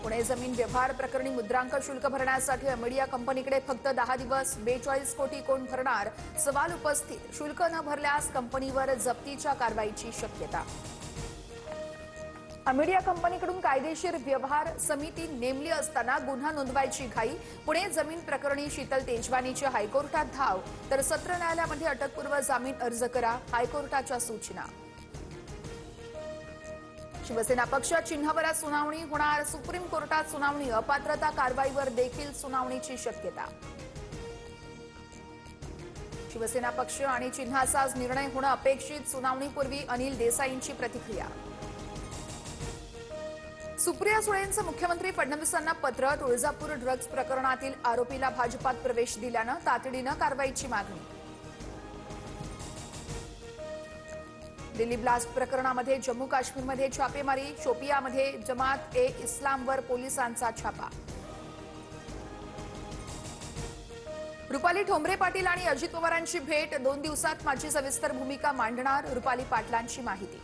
पुणे जमीन व्यवहार प्रकरणी मुद्रांक शुल्क भरण्यासाठी अमेडिया कंपनीकडे फक्त 10 दिवस 42 कोटी कोण भरणार सवाल उपस्थित। शुल्क न भरल्यास कंपनीवर जप्तीच्या कारवाईची शक्यता। अमेडिया कंपनीकडून कायदेशीर व्यवहार समिती नेमली असताना गुन्हा नोंदवायची घाई। पुणे जमीन प्रकरणी शीतल तेजवानीची हायकोर्टात धाव, तर सत्र न्यायालयामध्ये अटकपूर्व जामीन अर्ज करा, हायकोर्टाच्या सूचना। शिवसेना पक्ष चिन्हावर सुनावणी होणार, सुप्रीम कोर्टात सुनावणी। अपात्रता कारवाईवर देखील सुनावणीची शक्यता। शिवसेना पक्ष आणि चिन्हाचाच निर्णय होणं अपेक्षित, सुनावणीपूर्वी अनिल देसाईंची प्रतिक्रिया। सुप्रिया सुळेंचं मुख्यमंत्री फडणवीसांना पत्र, तुळजापूर ड्रग्ज प्रकरणातील आरोपीला भाजपात प्रवेश दिल्यानं तातडीनं कारवाईची मागणी। दिल्ली ब्लास्ट प्रकरणामध्ये जम्मू काश्मीरमध्ये छापेमारी, शोपियामध्ये जमात ए इस्लामवर पोलिसांचा छापा। रुपाली ठोंबरे पाटील आणि अजित पवारांची भेट, 2 दिवसात माझी सविस्तर भूमिका मांडणार, रुपाली पाटलांची माहिती।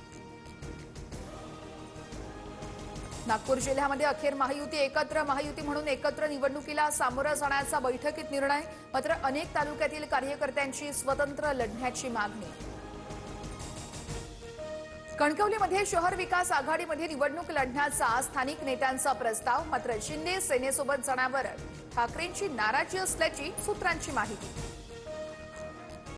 नागपूर जिल्ह्यामध्ये अखेर महायुती एकत्र, महायुती म्हणून एकत्र निवडणुकीला सामोरं जाण्याचा बैठकीत निर्णय। मात्र अनेक तालुक्यातील कार्यकर्त्यांची स्वतंत्र लढण्याची मागणी। कणकवलीमध्ये शहर विकास आघाडीमध्ये निवडणूक लढण्याचा स्थानिक नेत्यांचा प्रस्ताव। मात्र शिंदे सेनेसोबत जाण्यावर ठाकरेंची नाराजी असल्याची सूत्रांची माहिती।